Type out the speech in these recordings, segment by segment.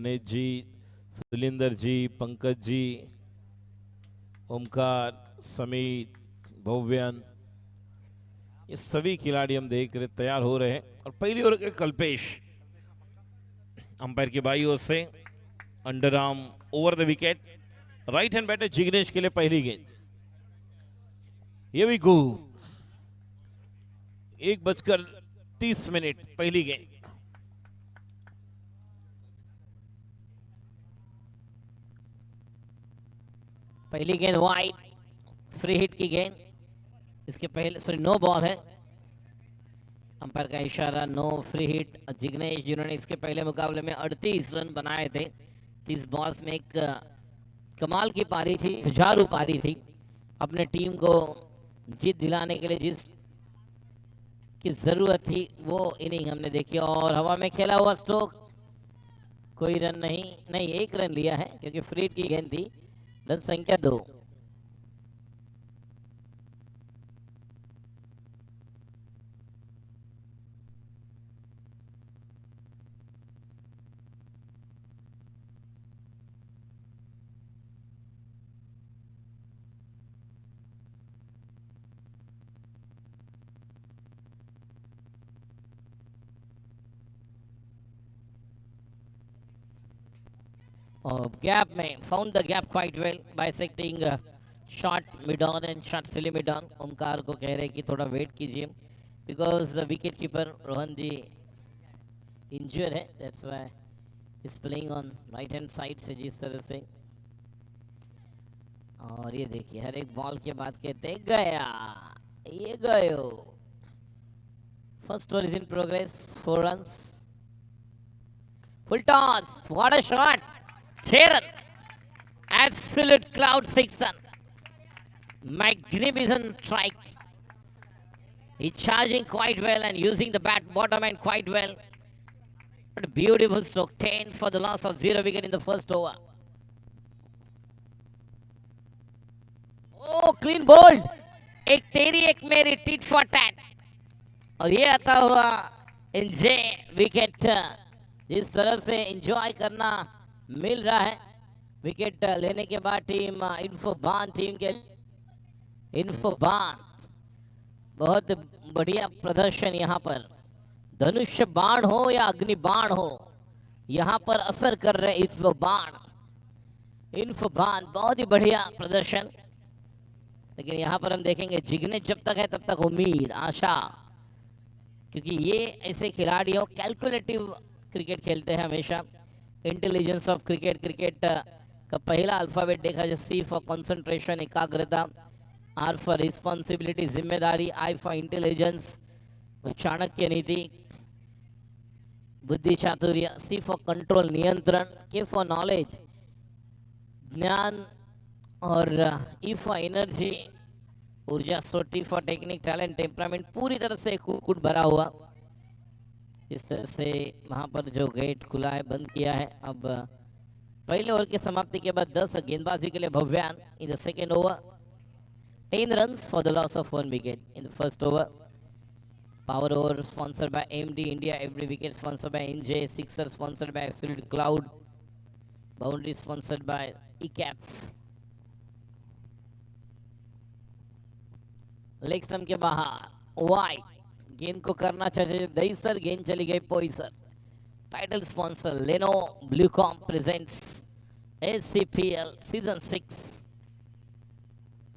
गणेश जी, सुलिंदर जी, पंकज जी, ओमकार, समीर, भव्यन, ये सभी खिलाड़ी हम देख रहे तैयार हो रहे हैं। और पहली ओवर के कल्पेश अंपायर की बाई ओर से under arm over the wicket, right hand batter Jignesh के लिए पहली गेंद। ये भी गो 1:30 पहली गेंद। पहली गेंद वाइड, फ्री हिट की गेंद। इसके पहले सॉरी नो बॉल है, अंपायर का इशारा नो फ्री हिट। जिग्नेश जिन्होंने इसके पहले मुकाबले में 38 रन बनाए थे, 30 बॉल्स में एक कमाल की पारी थी, जुझारू पारी थी। अपने टीम को जीत दिलाने के लिए जिस की जरूरत थी वो इनिंग हमने देखी। और हवा में खेला हुआ स्ट्रोक, कोई रन नहीं, एक रन लिया है क्योंकि फ्री हिट की गेंद थी। रन संख्या 2। गैप में found the gap quite well, bisecting shot mid on and shot silly mid on. Omkar को कह रहे कि थोड़ा वेट कीजिए because the wicket keeper Rohan ji injured है, that's why is playing on right hand side से जिस तरह से। और ये देखिए हर एक बॉल के बाद कहते हैं गया, ये गयो। First over is in progress, 4 runs. Full toss, what a shot, 6 run, absolute cloud 6 run, magnificent strike. He's charging quite well and using the bat bottom end quite well. What a beautiful stroke, 10 for the loss of 0 wicket in the first over. Oh, clean bowled, एक तेरी एक मेरी tit for tat। और ये आता हुआ enjoy wicket, जिस तरह से एंजॉय करना मिल रहा है विकेट लेने के बाद टीम इन्फोबान टीम के इन्फोबान बहुत बढ़िया प्रदर्शन। यहाँ पर धनुष्य बाण हो या अग्नि बाण हो, यहाँ पर असर कर रहे इन्फोबान बहुत ही बढ़िया प्रदर्शन। लेकिन यहाँ पर हम देखेंगे जिग्नेश जब तक है तब तक उम्मीद आशा, क्योंकि ये ऐसे खिलाड़ी हो कैलकुलेटिव क्रिकेट खेलते हैं हमेशा। इंटेलिजेंस ऑफ क्रिकेट, क्रिकेट का पहला अल्फाबेट देखा जाए, सी फॉर कंसंट्रेशन एकाग्रता, आर फॉर रिस्पॉन्सिबिलिटी जिम्मेदारी, आई फॉर इंटेलिजेंस चाणक्य नीति बुद्धि चातुर्य, सी फॉर कंट्रोल नियंत्रण, के फॉर नॉलेज ज्ञान, और ई फॉर एनर्जी ऊर्जा, so T for technique talent temperament. पूरी तरह से कूट भरा हुआ इस तरह से वहां पर जो गेट खुला है बंद किया है। अब पहले ओवर की समाप्ति के बाद 10 गेंदबाजी के लिए Bhavyan in the second over, 10 runs for the loss of 1 wicket in the first over. Power over sponsored by AMD India, every wicket sponsored by NJ, sixer sponsored by Absolute Cloud, boundary sponsored by ECAPS। Leg stump के बाहर wide, गेंद को करना चाहिए दही sir, गेंद चली गई पोई सर। टाइटल स्पॉन्सर लेनो Bluecom presents ACPL season 6,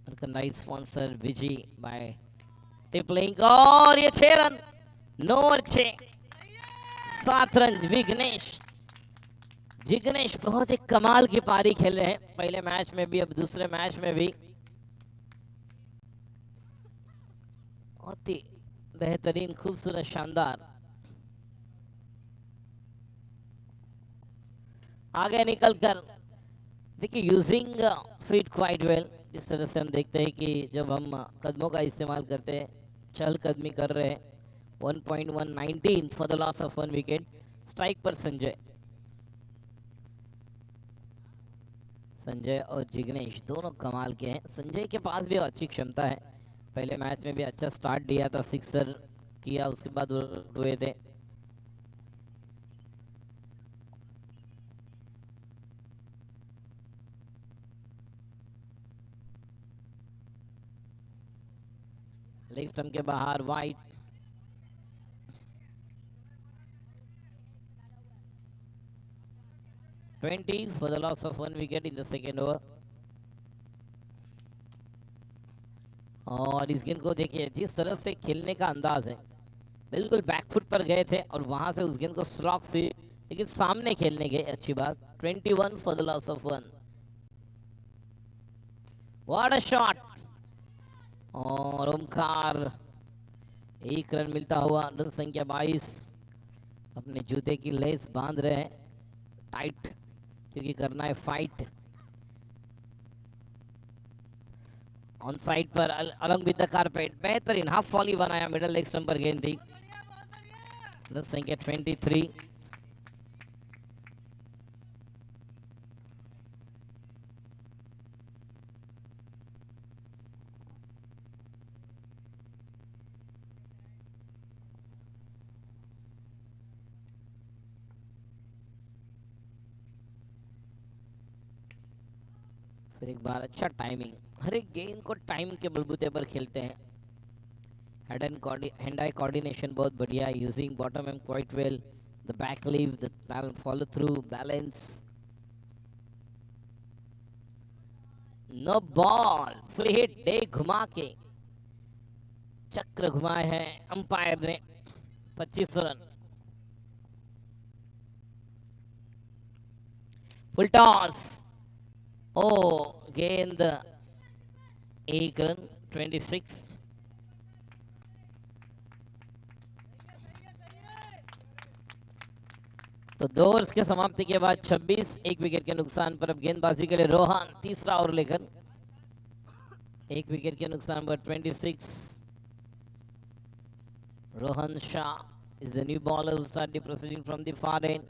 organise sponsor विजी बाय टिपलिंग। और ये 6 रन, 9 और 6, 7 रन। जिग्नेश बहुत ही कमाल की पारी खेल रहे हैं, पहले मैच में भी अब दूसरे मैच में भी बहुत ही बेहतरीन खूबसूरत शानदार। आगे निकलकर देखिए यूजिंग फीट क्वाइट वेल, इस तरह से हम देखते हैं कि जब हम कदमों का इस्तेमाल करते हैं, चहल कदमी कर रहे हैं। 1.119 for the loss of 1 wicket. Strike पर संजय और जिग्नेश दोनों कमाल के हैं। संजय के पास भी अच्छी क्षमता है, पहले मैच में भी अच्छा स्टार्ट दिया था, सिक्सर किया, उसके बाद हुए थे। लेग स्टंप के बाहर wide. Twenty for the loss of 1 wicket in the second over. और इस गेंद को देखिए, जिस तरह से खेलने का अंदाज है, बिल्कुल बैकफुट पर गए थे और वहां से उस गेंद को स्लॉक से लेकिन सामने खेलने गए, अच्छी बात। 21 for the loss of 1। What a shot. और ओमकार, एक रन मिलता हुआ, रन संख्या 22। अपने जूते की लेस बांध रहे हैं टाइट, क्योंकि करना है फाइट। ऑन साइड पर अलंग विद द कारपेट, बेहतरीन हाफ वॉली बनाया, मिडल लेग स्टंप पर गेंद थी। रन संख्या 23। फिर एक बार अच्छा टाइमिंग, हर एक गेंद को टाइम के बलबूते पर खेलते हैं। हैंड आई कोऑर्डिनेशन बहुत बढ़िया, using bottom arm quite well, the back लीव, the follow through, balance. No ball, free hit, डे घुमा के चक्र घुमाए हैं अंपायर ने। 25 रन। फुल टॉस, ओ गेंद, एक रन, 26। तो 2 ओवर्स के समाप्ति के बाद 26, 1 विकेट के नुकसान पर अब गेंदबाजी के लिए रोहन, तीसरा ओवर लेकर 1 विकेट के नुकसान पर 26। Rohan Shah is the new bowler who started proceeding from the far end.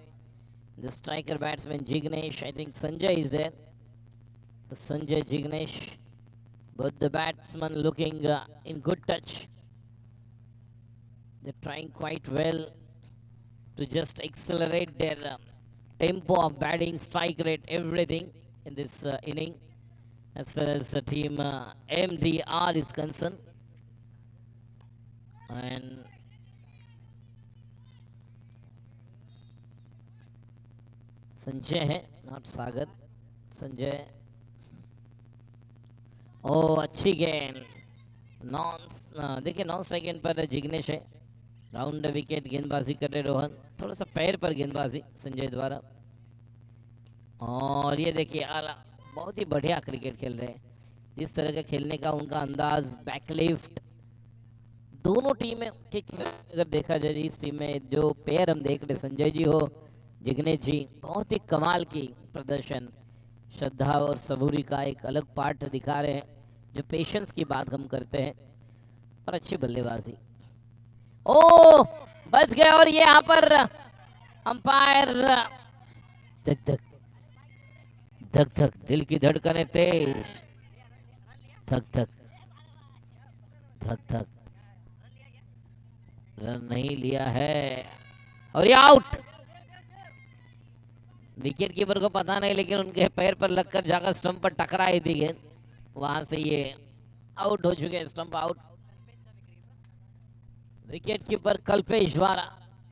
The striker batsman Jignesh, I think Sanjay is there. So Sanjay, Jignesh, both the batsmen looking in good touch. They're trying quite well to just accelerate their tempo of batting, strike rate, everything in this inning as far as the team MDR is concerned. And Sanjay है, not सागर, संजय। ओ अच्छी गेंद, देखिए non strike गेंद पर जिग्नेश है, round wicket गेंदबाजी कर रहे रोहन, थोड़ा सा पैर पर गेंदबाजी संजय द्वारा। और ये देखिए आला, बहुत ही बढ़िया क्रिकेट खेल रहे हैं, जिस तरह का खेलने का उनका अंदाज, बैकलिफ्ट। दोनों टीमें के अगर देखा जाए, इस टीम में जो पेयर हम देख रहे, संजय जी हो, जिग्नेश जी, बहुत ही कमाल की प्रदर्शन। श्रद्धा और सबूरी का एक अलग पार्ट दिखा रहे हैं, जो पेशेंस की बात हम करते हैं, और अच्छी बल्लेबाजी। ओ बच गए, और ये यहाँ पर अंपायर, धक धक धक धक, दिल की धड़कनें तेज, धक धक धक धक, रन नहीं लिया है, और ये आउट। विकेट कीपर को पता नहीं, लेकिन उनके पैर पर लगकर जाकर स्टंप पर टकराई थी गेंद, वहां से ये आउट हो चुके हैं, stump out. Wicket keeper Kalpesh द्वारा,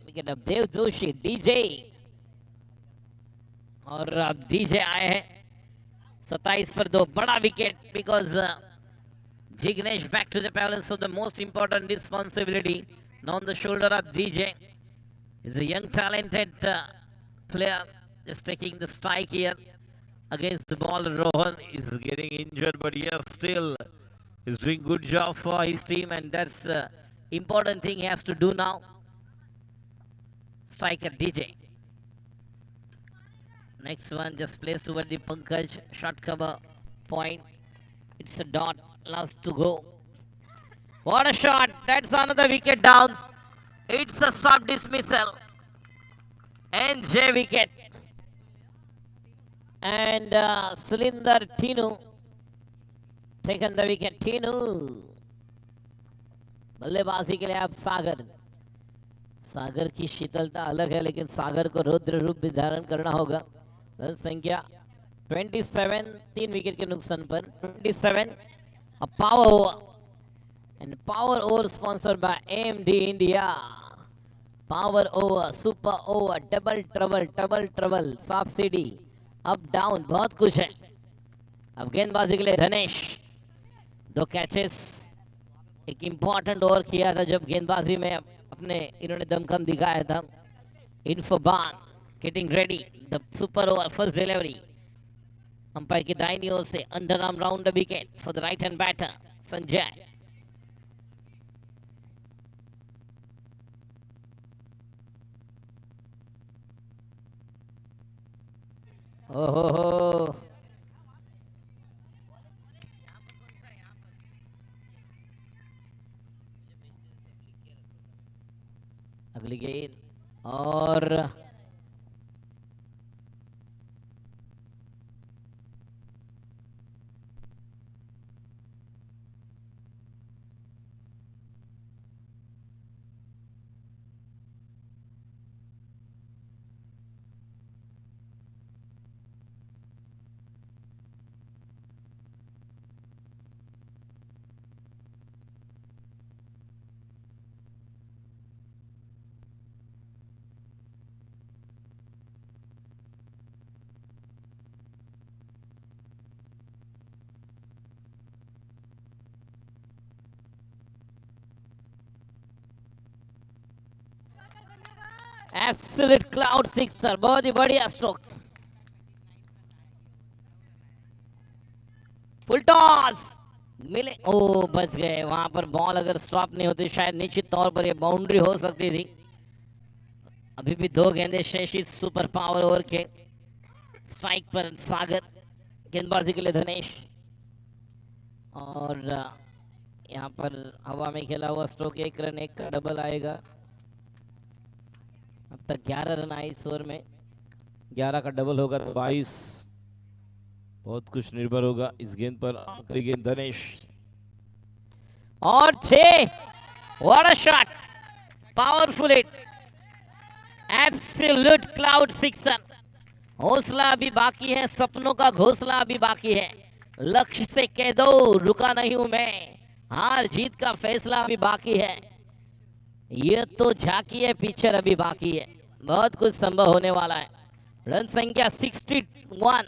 विकेट अब देव जोशी, डीजे, और अब डीजे आए हैं 27 पर 2, बड़ा wicket, because Jignesh back to the balance, so the most important responsibility now on the shoulder of DJ. He's a young talented player, just taking the strike here against the ball. Rohan is getting injured, but yes, still he's doing good job for his team, and that's important thing he has to do now. Striker DJ. Next one just placed toward the Pankaj, short cover point. It's a dot, last to go. What a shot! That's another wicket down. It's a stop dismissal. NJ wicket. And Cylinder Tinu taken the wicket. Tinu. बल्लेबाजी के लिए अब सागर, सागर की शीतलता अलग है, लेकिन सागर को रुद्र रूप भी धारण करना होगा। रन संख्या 27, 3 विकेट के नुकसान पर 27, a power over, And power over sponsored by AMD India. Power over, super over, double trouble, subsidy, up down, बहुत कुछ है. अब गेंदबाजी के लिए धनेश. 2 कैचेस. एक इंपॉर्टेंट ओवर किया था जब गेंदबाजी में अपने इन्होंने दमखम दिखाया था. इन फॉर बान, getting ready, the super over, first delivery. Umpire की दाहिनी ओर से under arm round the wicket for the right hand batter Sanjay. ओहो, अगली गेंद और एब्सोल्यूट क्लाउड सिक्सर, बहुत ही बढ़िया स्ट्रोक. फुल टॉस मिले, ओ बच गए. वहां पर बॉल अगर स्टॉप नहीं होती शायद निश्चित तौर पर यह बाउंड्री हो सकती थी. अभी भी 2 गेंदे शेष इस सुपर पावर ओवर के. स्ट्राइक पर सागर, गेंदबाजी के लिए धनेश. और यहाँ पर हवा में खेला हुआ स्ट्रोक, 1 रन 1 का डबल आएगा. अब तक 11 रन आए इस ओवर में. 11 का डबल होगा तो 22. बहुत कुछ निर्भर होगा इस गेंद पर. आखिरी गेंद धनेश और 6. What a shot, powerful hit, absolute cloud sixer. हौसला अभी बाकी है, सपनों का घोंसला अभी बाकी है. लक्ष्य से कह दो रुका नहीं हूं मैं, हार जीत का फैसला अभी बाकी है. ये तो झांकी है, पिक्चर अभी बाकी है. बहुत कुछ संभव होने वाला है. रन संख्या 61,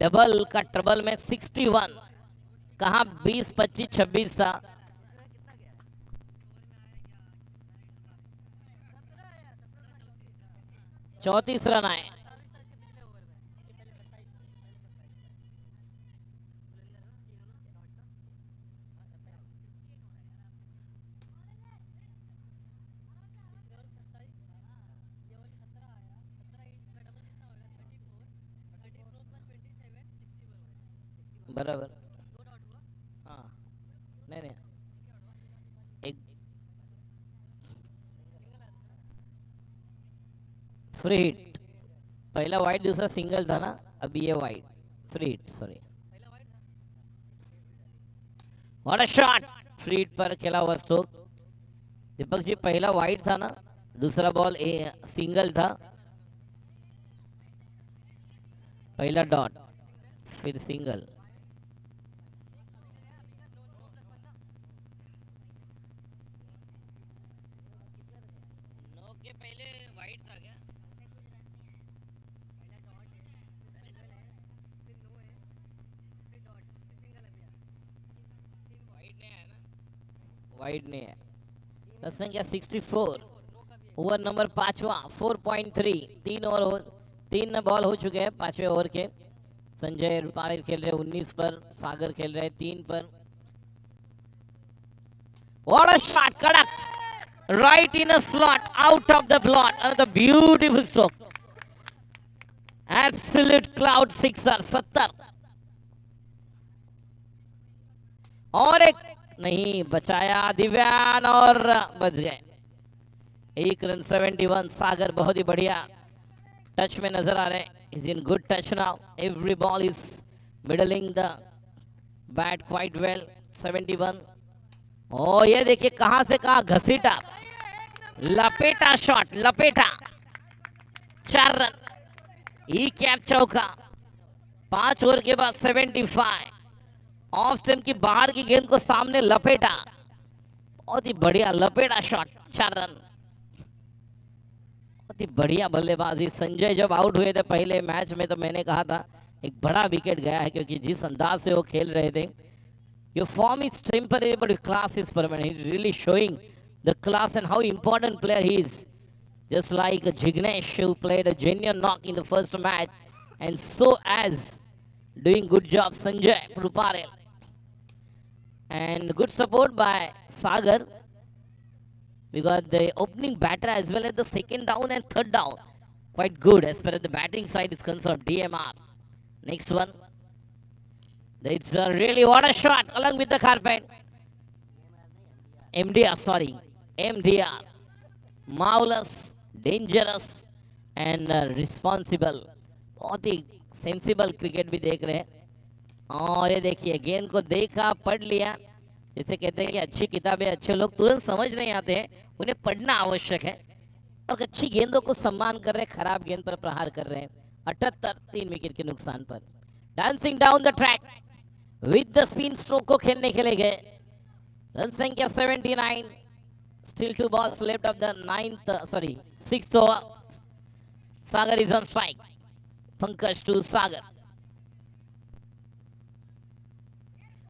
डबल का ट्रबल में 61. कहां 20, 25, 26 था. चौतीस रन आए. बराबर. हाँ, नहीं नहीं, एक फ्री हिट. पहला वाइड, दूसरा सिंगल था ना. अभी ये wide, free hit, sorry. What a shot, free hit पर खेला हुआ स्ट्रोक. दीपक जी, पहला वाइड था ना, दूसरा बॉल सिंगल था. पहला डॉट, फिर सिंगल. वाइड नहीं है. रन संख्या 64. ओवर नंबर 5वां, 4.3. 3 बॉल हो चुके हैं 5वें ओवर के. संजय रूपारेल खेल रहे 19 पर, सागर खेल रहे 3 पर. व्हाट अ शॉट, कड़क, right in a slot, out of the plot. Another beautiful stroke, absolute cloud sixer. 70. और एक नहीं बचाया दिव्यान और बच गए. 1 रन 71. सागर बहुत ही बढ़िया टच में नजर आ रहे. Is in good touch now. Every ball is middling the bat quite well. 71. ओ ये देखिए कहां से कहां घसीटा, लपेटा शॉट, लपेटा. 4 रन. ई कैप चौका. 5 ओवर के बाद 75. ऑफ स्टंप की बाहर की गेंद को सामने लपेटा, बहुत ही बढ़िया लपेटा शॉट, 4 रन। बहुत ही बढ़िया बल्लेबाजी। संजय जब आउट हुए थे पहले मैच में तो मैंने कहा था एक बड़ा विकेट गया है, क्योंकि जिस अंदाज से वो खेल रहे थे। Your form is temporary, but your class is permanent. He's really showing the class and how important player he is. Just like Jignesh, who played a genuine knock in the first match, and so as doing good job Sanjay Pruparel. And good support by Sagar. We got the opening batter as well as the second down and third down. Quite good as far as the batting side is concerned. DMR. Next one. It's a really what a shot along with the carpet. MDR, sorry. MDR. Marvelous, dangerous and responsible. बहुत ही sensible cricket भी देख रहे हैं। और ये देखिए गेंद को देखा, पढ़ लिया। जैसे कहते हैं कि अच्छी किताबें अच्छे लोग तुरंत समझ नहीं आते हैं, उन्हें पढ़ना आवश्यक है। और अच्छी गेंदों को सम्मान कर रहे हैं, खराब गेंद पर प्रहार कर रहे हैं। 78, 3 विकेट के नुकसान पर। Dancing down the track with the spin stroke को खेलने के लिए गए। रन संख्या 79, still 2 balls left of the 6th over. Sagar is on strike. Pankaj to Sagar.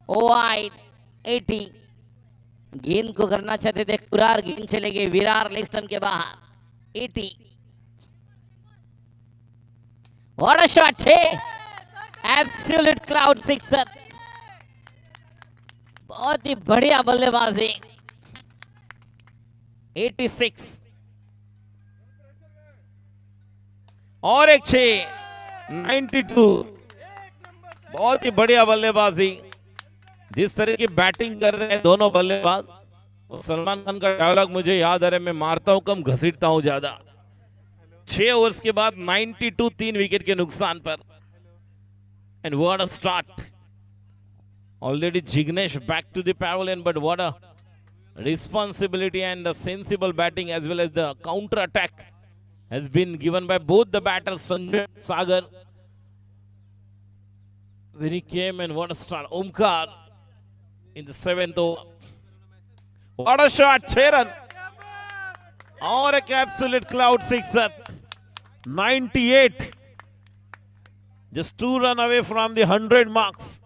Wide 80. गेंद को करना चाहते थे कुरार, गेंद चले गए विरार लेग स्टंप के बाहर। 80. What a shot! Absolute cloud sixer. बहुत ही बढ़िया बल्लेबाजी। 86 और एक 6, 92। बहुत ही बढ़िया बल्लेबाजी। जिस तरह की बैटिंग कर रहे हैं दोनों बल्लेबाज, और सलमान खान का डायलॉग मुझे याद आ रहा है, मैं मारता हूं कम घसीटता हूं ज्यादा। 6 ओवर्स के बाद 92, 3 विकेट के नुकसान पर। And what a start. Already Jignesh back to the pavilion, but what a responsibility and a sensible batting as well as the counter attack has been given by both the batters, Sanjay and Sagar. When he came and what a start. Omkar in the 7th over. What a shot, 6 run. Or a absolute cloud sixer. 98. Just 2 runs away from the 100 marks.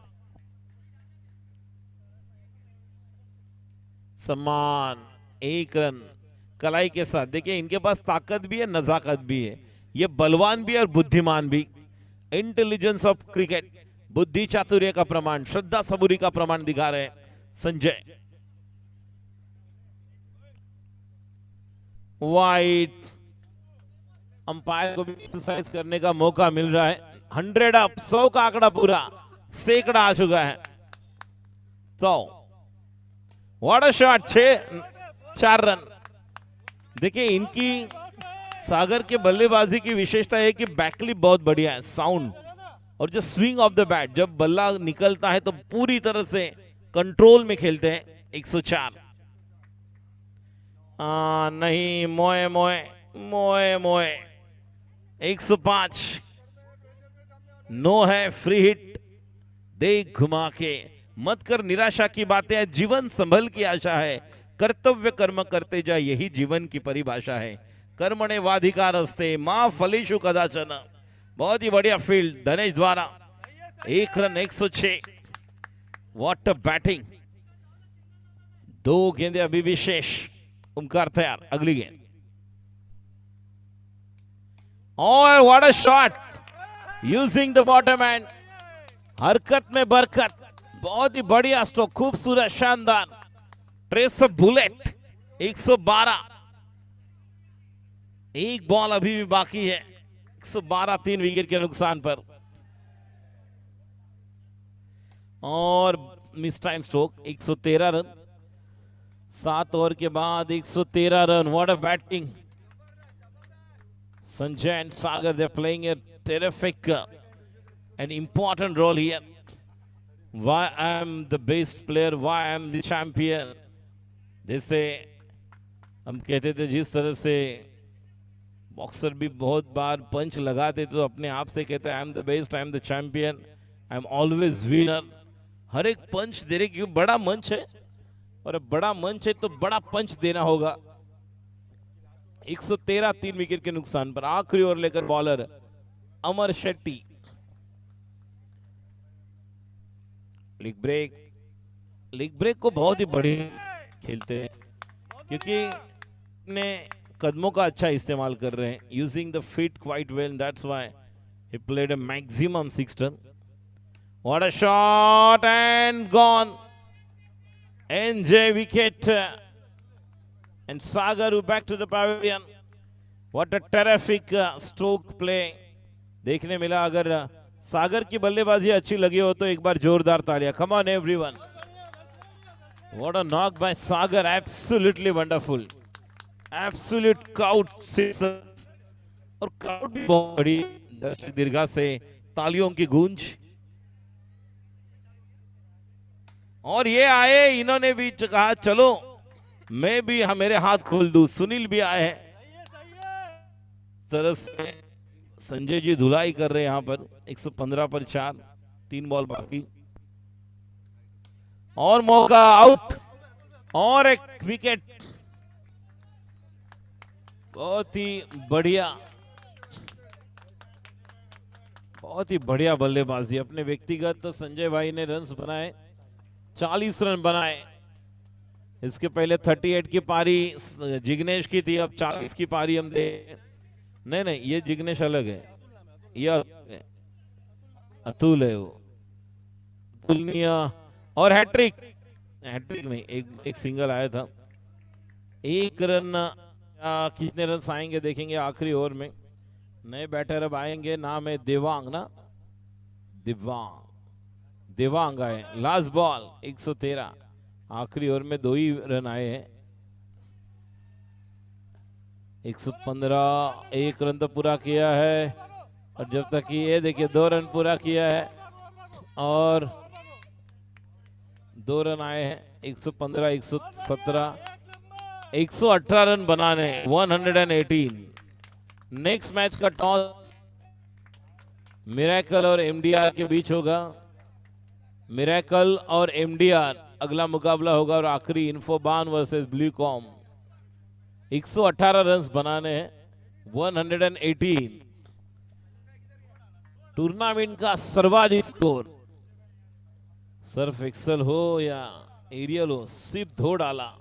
सम्मान 1 run कलाई के साथ। देखिए इनके पास ताकत भी है, नजाकत भी है। ये बलवान भी है और बुद्धिमान भी। इंटेलिजेंस ऑफ क्रिकेट, बुद्धि चातुर्य का प्रमाण, श्रद्धा सबूरी का प्रमाण दिखा रहे हैं संजय। वाइट। अंपायर को भी एक्सरसाइज करने का मौका मिल रहा है। 100 अप, 100 का आंकड़ा पूरा, सैकड़ा आ चुका है। 100। What a shot, 4 run. देखिए इनकी सागर के बल्लेबाजी की विशेषता है कि बैकलिप बहुत बढ़िया है, साउंड, और जो स्विंग ऑफ द बैट, जब बल्ला निकलता है तो पूरी तरह से कंट्रोल में खेलते हैं। 104। नहीं, मोए मोए मोए मोए। 105। नो है, फ्री हिट। देख घुमा के मत कर निराशा की बातें, जीवन संभल की आशा है। कर्तव्य कर्म करते जा, यही जीवन की परिभाषा है। कर्मणे वाधिकार अस्ते मां फलेषु कदाचन। बहुत ही बढ़िया फील्ड धनेश द्वारा। 1 रन, 106। What a batting. 2 गेंदे अभी भी शेष। ओमकार तैयार, अगली गेंद। और what a shot using the bottom and. हरकत में बरकत, बहुत ही बढ़िया स्ट्रोक, खूबसूरत, शानदार। Trace of bullet. 112। 1 बॉल अभी भी बाकी है। 112, 3 विकेट के नुकसान पर। और miss time stroke. 113 run, 7 over के बाद 113 run. What a batting. Sanjay and Sagar, they're playing a terrific an important role here. Why I'm the best player, why I'm the champion. जैसे हम कहते थे, जिस तरह से बॉक्सर भी बहुत बार पंच लगाते तो अपने आप से कहते हैं I am the best, I am the champion, I am always winner. हर एक पंच दे रहे, क्योंकि बड़ा मंच है और बड़ा मंच है तो बड़ा पंच देना होगा। 113 3 विकेट के नुकसान पर आखिरी ओवर लेकर बॉलर अमर शेट्टी। लेग ब्रेक को बहुत ही बढ़िया खेलते हैं, क्योंकि अपने कदमों का अच्छा इस्तेमाल कर रहे हैं, using the feet quite well, that's why he played a maximum 6 run. What a shot and gone, NJ wicket and Sagar who back to the pavilion. What a terrific stroke play देखने मिला। अगर सागर की बल्लेबाजी अच्छी लगी हो तो एक बार जोरदार तालियां। Come on everyone. What a knock by Sagar, absolutely wonderful. Absolute crowd sixer, और crowd भी बहुत बड़ी, दर्शक दीर्घा से तालियों की गूंज। और ये आए, इन्होंने भी कहा चलो मैं भी मेरे हाथ खोल दूं। सुनील भी आए हैं, सरस से संजय जी धुलाई कर रहे हैं यहां पर। 115 पर 4, 3 बॉल बाकी और मौका, आउट और एक विकेट। बहुत ही बढ़िया, बहुत ही बढ़िया बल्लेबाजी। अपने व्यक्तिगत तो संजय भाई ने रन्स बनाए, 40 रन बनाए। इसके पहले 38 की पारी जिग्नेश की थी, अब 40 की पारी हम दे। नहीं, ये जिग्नेश अलग है, ये अतुल है, वो अतुलनीय। और हैट्रिक में एक सिंगल आया था। 1 रन, कितने रन आएंगे देखेंगे आखिरी ओवर में। नए बैटर अब आएंगे, नाम है देवांग ना, देवांग आए। लास्ट बॉल 113, आखिरी ओवर में 2 ही रन आए हैं। 115, 1 रन तो पूरा किया है, और जब तक कि ये देखिए 2 रन पूरा किया है और 2 रन आए हैं। 115, 117, 118 रन बनाने, 118। नेक्स्ट मैच का टॉस मिरेकल और एमडीआर के बीच होगा। मिरेकल और एमडीआर अगला मुकाबला होगा, और आखिरी इन्फोबान वर्सेस ब्लूकॉम। 118 रन बनाने हैं, 118। टूर्नामेंट का सर्वाधिक स्कोर। सर्फ एक्सल हो या एरियल हो, सिर्फ धो डाला।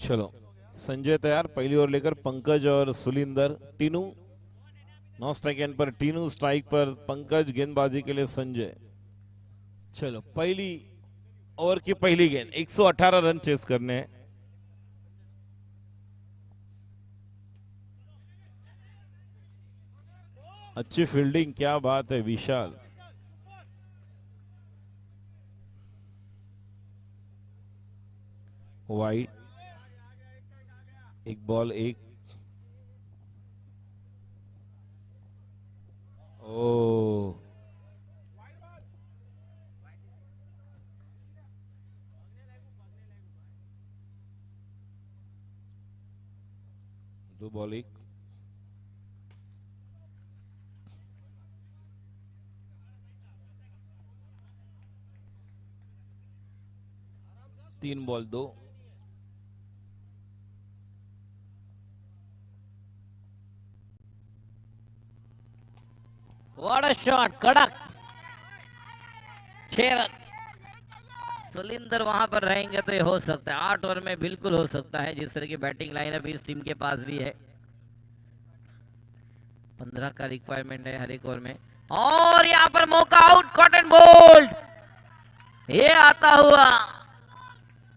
चलो संजय तैयार, पहली ओवर लेकर पंकज और सुलिंदर। टीनू नौ स्ट्राइक एंड पर, टीनू स्ट्राइक पर, पंकज गेंदबाजी के लिए संजय। चलो पहली ओवर की पहली गेंद, 118 रन चेस करने हैं। अच्छी फील्डिंग, क्या बात है विशाल। वाइड, एक बॉल एक। ओ दो बॉल एक। तीन बॉल दो। व्हाट अ शॉट, कड़क। 6 रन। सुलिंदर वहां पर रहेंगे तो ये हो सकता है, 8 ओवर में बिल्कुल हो सकता है, जिस तरह की बैटिंग लाइनअप इस टीम के पास भी है। 15 का रिक्वायरमेंट है हर एक ओवर में। और यहाँ पर मौका, आउट, कॉटन बोल्ड। ये आता हुआ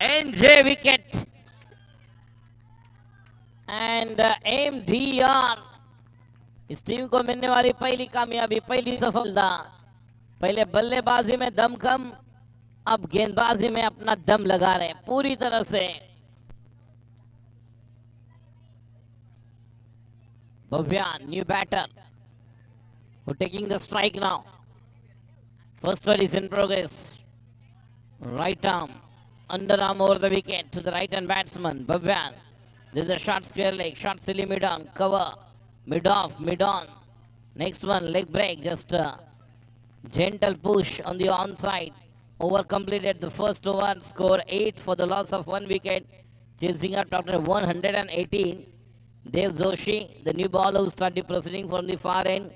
एनजे विकेट एंड एमडीआर। इस टीम को मिलने वाली पहली कामयाबी, पहली सफलता। पहले बल्लेबाजी में दम कम, अब गेंदबाजी में अपना दम लगा रहे पूरी तरह से। Bhavyan, new batter, who taking the strike now. First one is in progress. Right arm, underarm over the wicket to the right hand batsman, Bhavyan. This is a short square leg, short silly mid on, cover, mid off, mid on. Next one, leg break, just a gentle push on the onside. Over completed the first over, score 8 for the loss of 1 wicket. Chasing up after 118. Dev Joshi, the new bowler who started proceeding from the far end.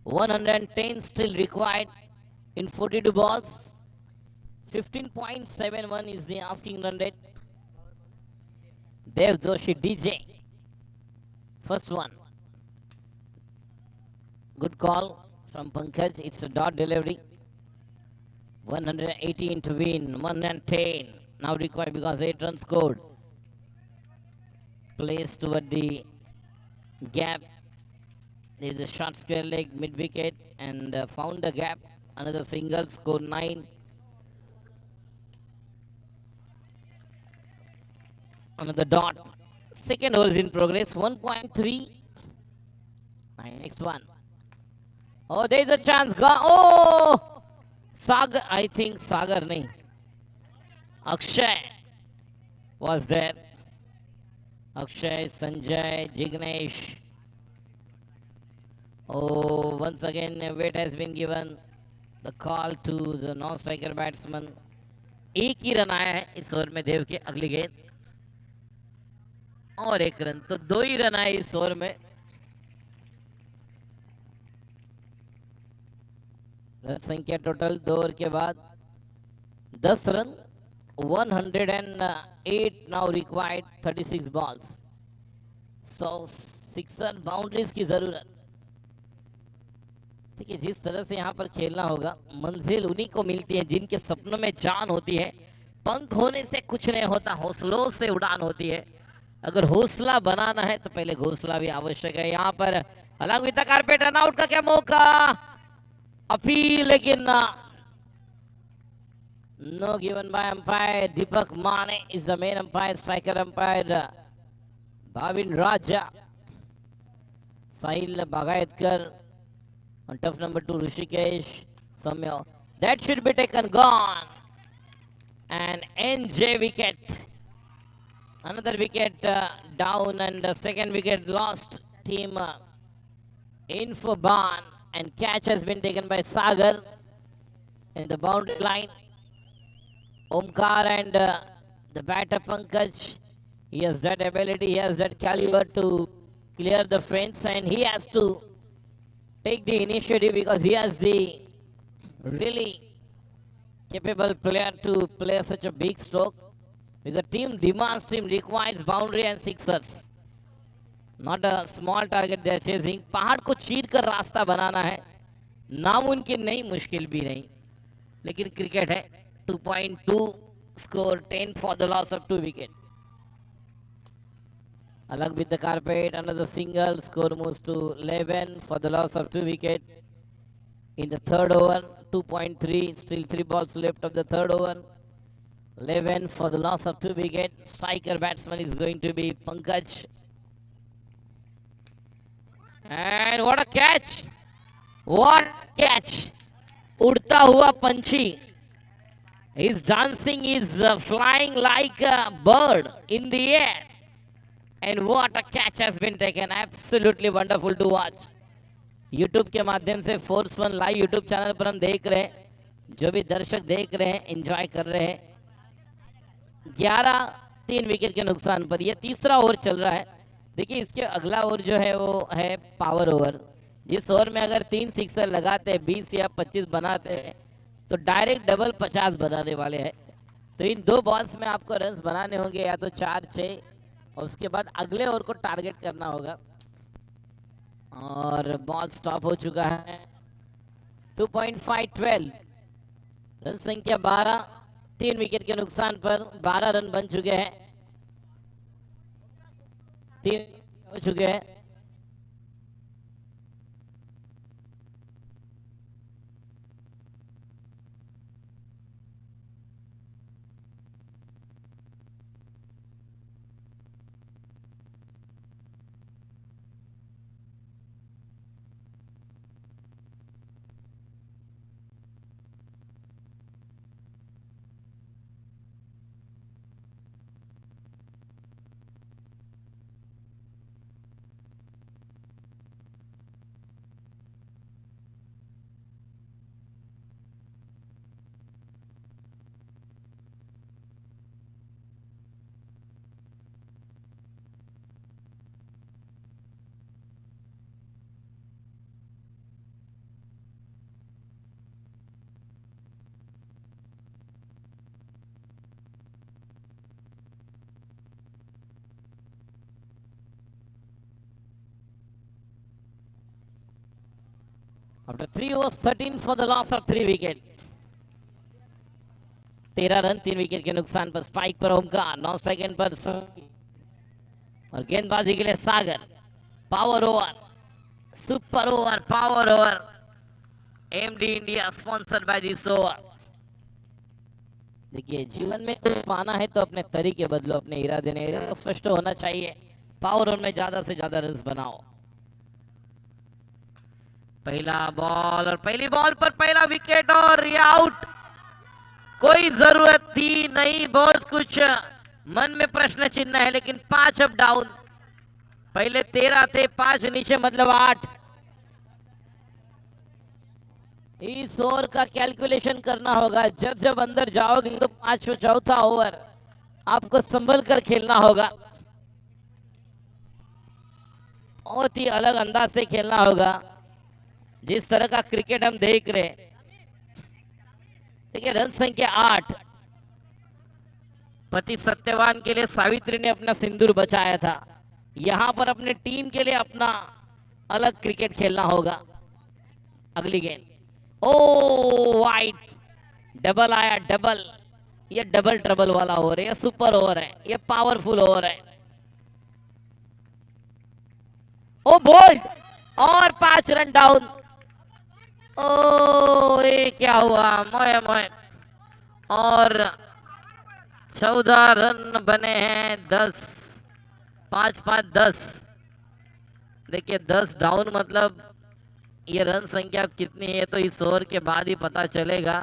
110 still required in 42 balls. 15.71 is the asking run rate. Dev Joshi, DJ. First one. Good call from Pankaj. It's a dot delivery. 118 to win. 110 now required because 8 runs scored. Placed toward the gap. There is a short square leg mid wicket and found the gap. Another single, score 9. Another dot. Second over is in progress. 1.3. Next one. Oh, there is a chance. Oh! Sagar, I think Sagar nahi. Akshay was there. Akshay, Sanjay, Jignesh. Oh, once again a weight has been given. The call to the non-striker batsman. एक ही run आया है इस over में देव के, अगली गेंद और 1 run, तो 2 ही रन आए इस ओवर में। रन संख्या टोटल 2 ओवर के बाद 10 run. 108 now required, 36 balls. So 6 run boundaries की जरूरत। देखिए जिस तरह से यहाँ पर खेलना होगा, मंजिल उन्हीं को मिलती है जिनके सपनों में जान होती है। पंख होने से कुछ नहीं होता, हौसलों से उड़ान होती है। अगर हौसला बनाना है तो पहले घोंसला भी आवश्यक है। यहाँ पर अलग with the carpet, run out का क्या मौका, अपील, लेकिन no given by umpire. Deepak Mane is the main umpire, striker umpire Bhavin Raja. Sahil Bagayatkar on tough number 2, Rishikesh Samya. That should be taken, gone. And NJ wicket. Another wicket down and the second wicket lost. Team in for Ban, and catch has been taken by Sagar in the boundary line. Omkar and the batter Pankaj, he has that ability, he has that caliber to clear the fence, and he has to take the initiative because he has the really capable player to play such a big stroke. because team demands, team requires boundary and sixers, not a small target they are chasing. पहाड़ को चीर कर रास्ता बनाना है, नामुमकिन नहीं, मुश्किल भी नहीं, लेकिन क्रिकेट है. 2.2 score, 10 for the loss of 2 wicket. Along with the carpet, another single, score moves to 11 for the loss of 2 wicket. In the third over, 2.3, still 3 balls left of the third over. 11 for the loss of 2 wicket. Striker batsman is going to be Pankaj. And what a catch! What a catch! उड़ता हुआ पंछी. His dancing is flying like a bird in the air. And what a catch has been taken. Absolutely wonderful to watch. YouTube के माध्यम से force one live YouTube channel पर हम देख रहे हैं. जो भी दर्शक देख रहे हैं, एंजॉय कर रहे हैं. 11 3 विकेट के नुकसान पर यह तीसरा ओवर चल रहा है. देखिए, इसके अगला ओवर जो है वो है पावर ओवर. जिस ओवर में अगर 3 सिक्सर लगाते, 20 या 25 बनाते, तो डायरेक्ट डबल 50 बनाने वाले हैं. तो इन 2 बॉल्स में आपको रन्स बनाने होंगे, या तो 4-6, और उसके बाद अगले ओवर को टारगेट करना होगा. और बॉल स्टॉप हो चुका है. 2.5 12 रन संख्या 12, 3 विकेट के नुकसान पर 12 रन बन चुके हैं. 3 हो चुके हैं. After 3 overs, 13 for the loss of 3 wicket. 13 run 3 wicket के नुकसान पर. स्ट्राइक पर ओमकार, नॉन स्ट्राइक एंड पर और गेंदबाजी के लिए Sagar. Power over, super over, power over. MD India sponsored by this over. देखिए, जीवन में कुछ पाना है तो अपने तरीके बदलो, अपने इरादे नहीं, स्पष्ट होना चाहिए. पावर ओवर में ज्यादा से ज्यादा रन बनाओ. पहला बॉल और पहली बॉल पर पहला विकेट और ये आउट. कोई जरूरत थी नहीं, बहुत कुछ मन में प्रश्न चिन्ह है, लेकिन 5 अप डाउन. पहले 13 थे, 5 नीचे मतलब 8. इस ओवर का कैलकुलेशन करना होगा. जब जब अंदर जाओगे तो 5वां चौथा ओवर आपको संभल कर खेलना होगा. बहुत ही अलग अंदाज से खेलना होगा. जिस तरह का क्रिकेट हम देख रहे हैं, देखिए, रन संख्या 8. पति सत्यवान के लिए सावित्री ने अपना सिंदूर बचाया था. यहां पर अपने टीम के लिए अपना अलग क्रिकेट खेलना होगा. अगली गेंद, ओ वाइट, डबल आया, डबल. ये डबल ट्रबल वाला ओवर है, ये सुपर ओवर है, ये पावरफुल ओवर है. ओ बोल्ड और 5 रन डाउन. ओ ये क्या हुआ, मोए मोए. और 14 रन बने हैं. 10 5 5 10. देखिए, 10 डाउन मतलब ये रन संख्या कितनी है तो इस ओवर के बाद ही पता चलेगा,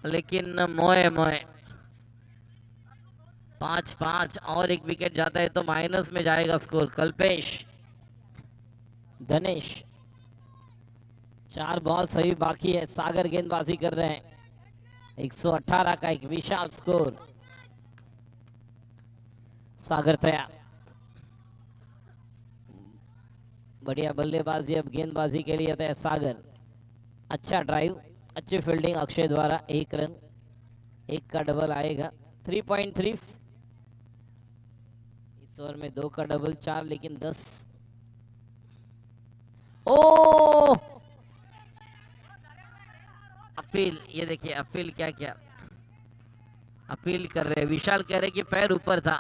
लेकिन मोए मोए. 5 5 और एक विकेट जाता है तो माइनस में जाएगा स्कोर. कल्पेश, धनेश, 4 बॉल सही बाकी है. सागर गेंदबाजी कर रहे हैं. 118 का एक विशाल स्कोर. सागर तैयार. बढ़िया बल्लेबाजी, अब गेंदबाजी के लिए तैयार सागर. अच्छा ड्राइव, अच्छी फील्डिंग अक्षय द्वारा. 1 रन, 1 का डबल आएगा. 3.3 इस ओवर में 2 का डबल 4, लेकिन 10। ओ अपील, ये देखिए अपील क्या क्या अपील कर रहे हैं। विशाल कह रहे कि पैर ऊपर था,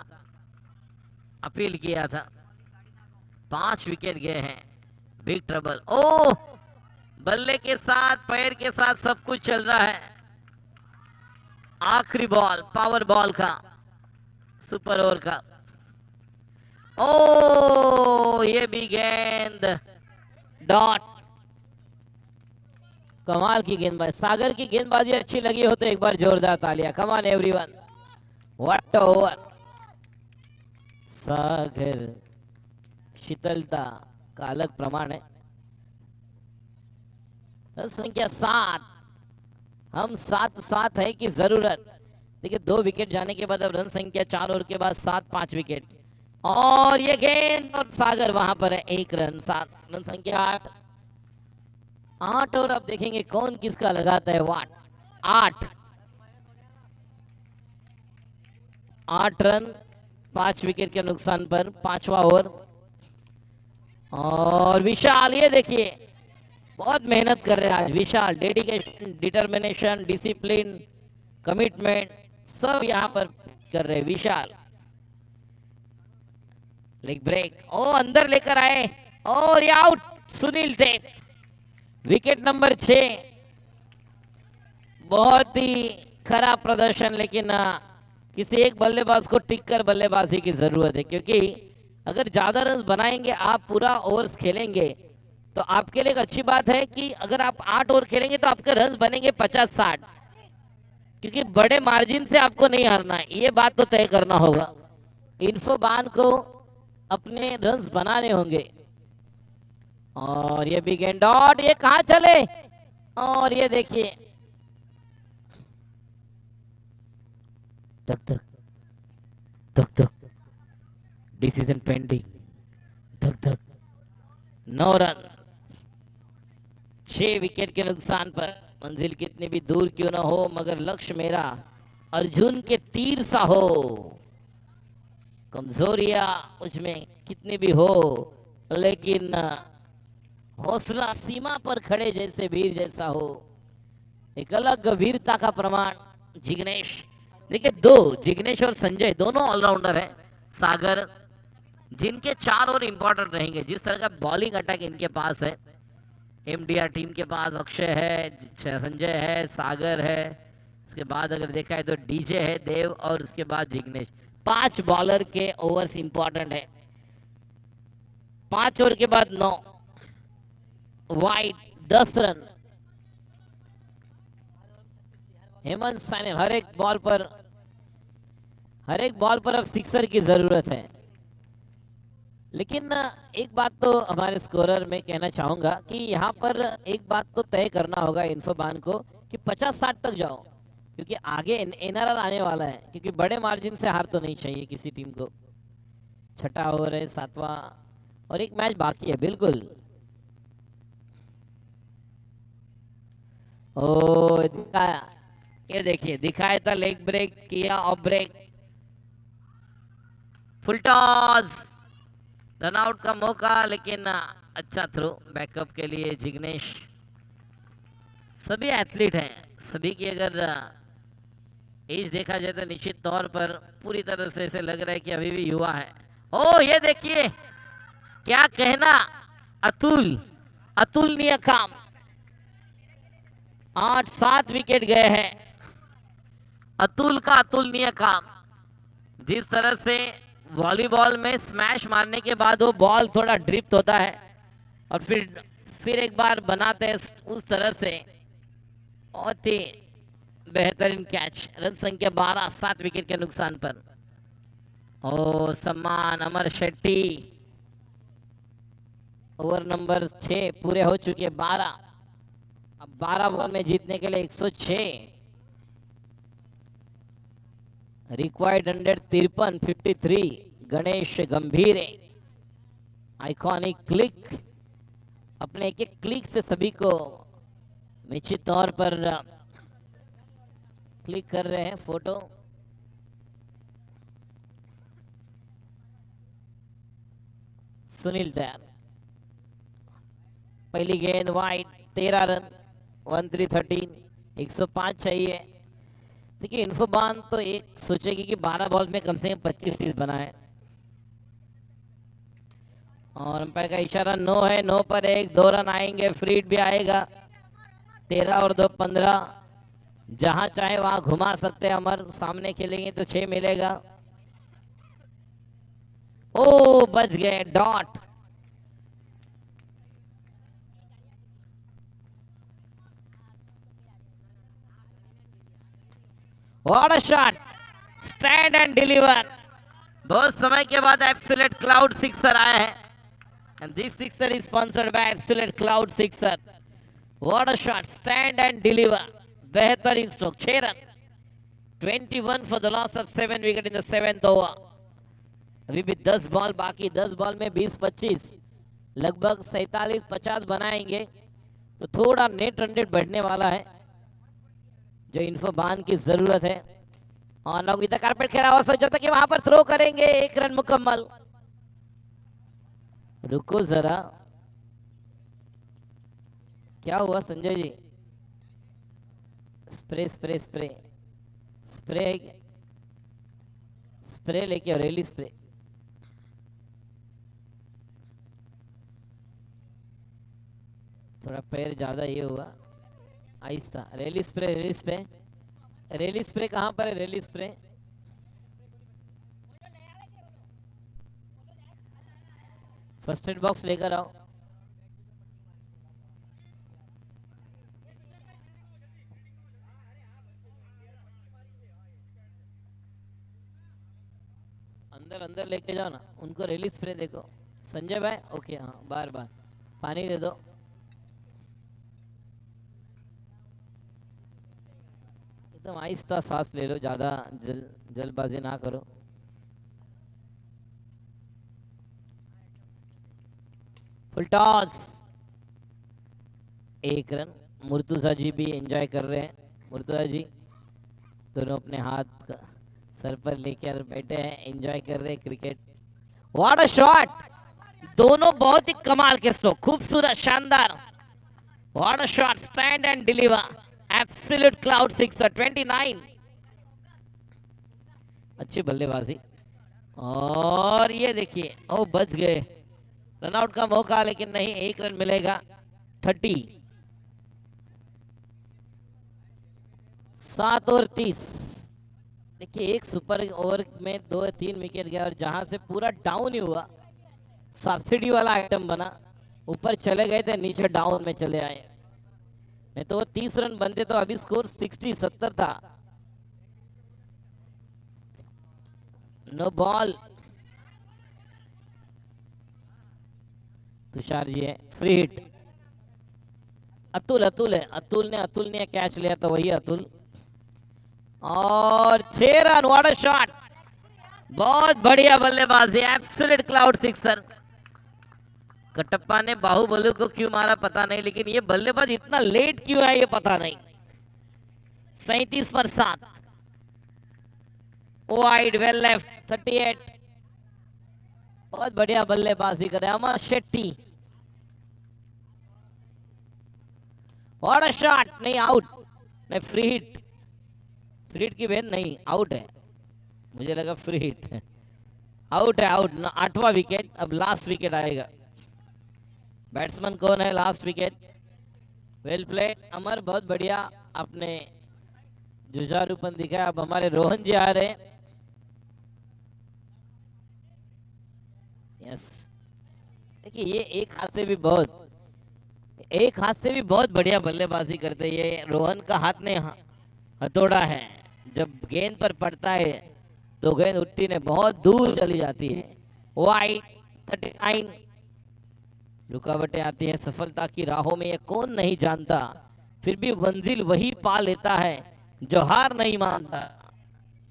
अपील किया था। 5 विकेट गए हैं, बिग ट्रबल। ओ बल्ले के साथ पैर के साथ सब कुछ चल रहा है। आखिरी बॉल पावर बॉल का, सुपर ओवर का। ओ ये भी गेंद डॉट। कमाल की गेंदबाजी, सागर की गेंदबाजी अच्छी लगी हो तो एक बार जोरदार तालियां। Come on everyone, what over. Sagar शीतलता का अलग प्रमाण है। रन संख्या 7, हम 7 है की जरूरत। देखिए 2 विकेट जाने के बाद अब रन संख्या 4 ओवर के बाद 7, 5 विकेट। और ये गेंद और सागर वहां पर है 1 रन। 7 रन संख्या 8 और अब देखेंगे कौन किसका लगाता है वाट। 8 रन 5 विकेट के नुकसान पर 5वां ओवर। और विशाल, ये देखिए बहुत मेहनत कर रहे हैं आज विशाल। डेडिकेशन, डिटर्मिनेशन, डिसिप्लिन, कमिटमेंट सब यहां पर कर रहे हैं विशाल। लेग ब्रेक, ओ अंदर लेकर आए और ये आउट। सुनील थे, विकेट नंबर 6। बहुत ही खराब प्रदर्शन, लेकिन किसी एक बल्लेबाज को टिक कर बल्लेबाजी की जरूरत है, क्योंकि अगर ज्यादा रन बनाएंगे, आप पूरा ओवर्स खेलेंगे तो आपके लिए एक अच्छी बात है कि अगर आप 8 ओवर खेलेंगे तो आपके रन बनेंगे 50-60, क्योंकि बड़े मार्जिन से आपको नहीं हारना है, ये बात तो तय करना होगा। इन्फोबान को अपने रन्स बनाने होंगे। और ये बिग एंड डॉट, ये कहां चले। और ये देखिए धक धक धक धक, डिसीजन पेंडिंग, धक धक। 9 रन 6 विकेट के नुकसान पर। मंजिल कितनी भी दूर क्यों ना हो, मगर लक्ष्य मेरा अर्जुन के तीर सा हो। कमजोरियां उसमें कितनी भी हो, लेकिन हौसला सीमा पर खड़े जैसे वीर जैसा हो। एक अलग वीरता का प्रमाण जिग्नेश। देखिए 2, जिग्नेश और संजय दोनों ऑलराउंडर हैं। सागर जिनके 4 ओवर इंपॉर्टेंट रहेंगे, जिस तरह का बॉलिंग अटैक इनके पास है। एमडीआर टीम के पास अक्षय है, संजय है, सागर है, उसके बाद अगर देखा है तो डीजे है, देव, और उसके बाद जिग्नेश। 5 बॉलर के ओवर्स इंपॉर्टेंट है। 5 ओवर के बाद 9 वाइड, 10 रन। हेमंत साइने, हर एक बॉल पर अब सिक्सर की जरूरत है। लेकिन एक बात तो हमारे स्कोरर में कहना चाहूंगा कि यहाँ पर एक बात तो तय करना होगा इन्फोबान को कि 50-60 तक जाओ, क्योंकि आगे एनआरआर आने वाला है, क्योंकि बड़े मार्जिन से हार तो नहीं चाहिए किसी टीम को। 6ठा ओवर है, 7वां, और एक मैच बाकी है बिल्कुल। ओ दिखाया, ये देखिए दिखाया था, लेग ब्रेक किया, off break, full toss, run out का मौका, लेकिन अच्छा थ्रो बैकअप के लिए जिग्नेश। सभी एथलीट हैं, सभी की अगर एज देखा जाए तो निश्चित तौर पर पूरी तरह से ऐसे लग रहा है कि अभी भी युवा है। ओ ये देखिए क्या कहना, अतुलनीय काम। 8-7 विकेट गए हैं, अतुल का अतुलनीय काम। जिस तरह से वॉलीबॉल में स्मैश मारने के बाद वो बॉल थोड़ा ड्रिफ्ट होता है और फिर एक बार बनाते हैं, उस तरह से बहुत ही बेहतरीन कैच। रन संख्या 12, 7 विकेट के नुकसान पर। ओ सम्मान अमर शेट्टी, ओवर नंबर 6 पूरे हो चुके, 12। अब 12 बॉल में जीतने के लिए 106 रिक्वायर्ड, 153, 53। गणेश गंभीर, आइकॉनिक क्लिक, अपने एक एक क्लिक से सभी को निश्चित तौर पर क्लिक कर रहे हैं फोटो। सुनील तैयार। पहली गेंद वाइड, 13 रन, 1313, 105 चाहिए। देखिए इन्फोबान तो एक सोचेगी कि 12 बॉल में कम से कम 25-30 बनाए, और अंपायर का इशारा नो है। नो पर 1, 2 रन आएंगे, फ्री हिट भी आएगा। 13 और 2 15, जहां चाहे वहां घुमा सकते हैं अमर। सामने खेलेंगे तो 6 मिलेगा। ओ बच गए, dot. What a shot, stand and deliver. बहुत समय के बाद एब्सोल्यूट क्लाउड सिक्सर आया है, and this sixer is sponsored by absolute cloud sixer. What a shot, stand and deliver. बेहतरीन stroke, 6 run, 21 for the loss of 7 wicket in the 7th over. अभी भी 10 ball बाकी, 10 बॉल में 20-25, लगभग 47-50 बनाएंगे तो थोड़ा नेट रन रेट बढ़ने वाला है, जो इन्फोबान की जरूरत है। और नौकीता कारपेट खेला हुआ, सोचा था कि वहां पर थ्रो करेंगे, 1 रन मुकम्मल। रुको जरा, क्या हुआ Sanjay ji? Spray spray spray spray spray लेके और रेली स्प्रे। थोड़ा पैर ज्यादा ये हुआ, आहिस्ता। रेली स्प्रे, रेली स्प्रे, रेली स्प्रे कहाँ पर है? रेली स्प्रे फर्स्ट एड बॉक्स लेकर आओ। अंदर अंदर लेके जाओ ना उनको, रेली स्प्रे देखो। संजय भाई ओके, हाँ बार बार पानी दे दो। एकदम आहिस्ता सांस ले लो, ज्यादा जल्दबाजी ना करो। Full toss, 1 run. Murtuza ji भी एंजॉय कर रहे हैं। मुर्तुजा जी दोनों अपने हाथ सर पर लेकर बैठे हैं, एंजॉय कर रहे हैं क्रिकेट। व्हाट अ शॉट, दोनों बहुत ही कमाल के स्ट्रोक, खूबसूरत, शानदार। What a shot, stand and deliver, absolute cloud sixer, 29। अच्छी बल्लेबाजी, और ये देखिए ओ बच गए। रनआउट का मौका, लेकिन नहीं, 1 रन मिलेगा। 30, 7 और 30। देखिए एक सुपर ओवर में 2-3 विकेट गया, और जहां से पूरा डाउन ही हुआ, सब्सिडी वाला आइटम बना। ऊपर चले गए थे, नीचे डाउन में चले आए, नहीं तो वो 30 रन बनते तो अभी स्कोर 60-70 था। नो बॉल, तुषार जी है, फ्री हिट। अतुल है, अतुल ने कैच लिया, तो वही अतुल। और 6 रन, व्हाट अ शॉट, बहुत बढ़िया बल्लेबाजी, एब्सोल्यूट क्लाउड सिक्सर। कटप्पा ने बाहुबली को क्यों मारा पता नहीं, लेकिन ये बल्लेबाज इतना लेट क्यों है ये पता नहीं। 37 पर 7, वाइड, वेल लेफ्ट, 38। बहुत बढ़िया बल्लेबाजी करे अमर शेट्टी। व्हाट अ शॉट, नहीं आउट, नहीं फ्री हिट। फ्री हिट की बेन नहीं, आउट है, मुझे लगा फ्री हिट है। आउट है, आउट। 8वां विकेट, अब लास्ट विकेट आएगा। बैट्समैन कौन है? Last wicket. वेल प्लेड अमर, बहुत बढ़िया आपने जुझारूपन दिखाया। अब हमारे रोहन जी आ रहे हैं। यस, देखिए ये एक हाथ से भी बहुत बढ़िया बल्लेबाजी करते हैं। ये रोहन का हाथ ने हथौड़ा है, जब गेंद पर पड़ता है तो गेंद उठती ने बहुत दूर चली जाती है। वाइड, 39। रुकावटें आती हैं सफलता की राहों में, ये कौन नहीं जानता, फिर भी मंजिल वही पा लेता है जो हार नहीं मानता।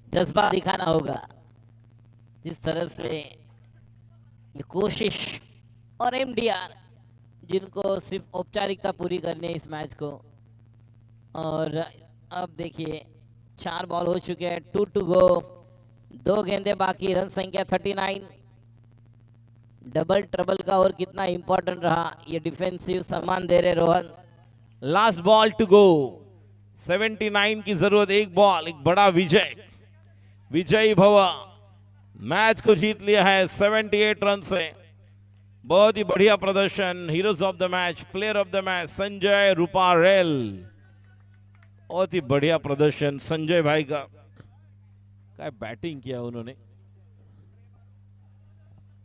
जज्बा दिखाना होगा, जिस तरह से ये कोशिश और एमडीआर, जिनको सिर्फ औपचारिकता पूरी करनी है इस मैच को। और अब देखिए 4 बॉल हो चुके हैं, 2 टू गो, 2 गेंदे बाकी, रन संख्या 39। डबल ट्रबल का और कितना इंपॉर्टेंट रहा, ये डिफेंसिव सम्मान दे रहे Rohan. Last ball to go, 79 की जरूरत, एक बॉल, एक बड़ा विजय, विजयी भव, मैच को जीत लिया है 78 रन से। बहुत ही बढ़िया प्रदर्शन। Heroes of the match, player of the match Sanjay Ruparel, बहुत ही बढ़िया प्रदर्शन संजय भाई का। क्या बैटिंग किया उन्होंने।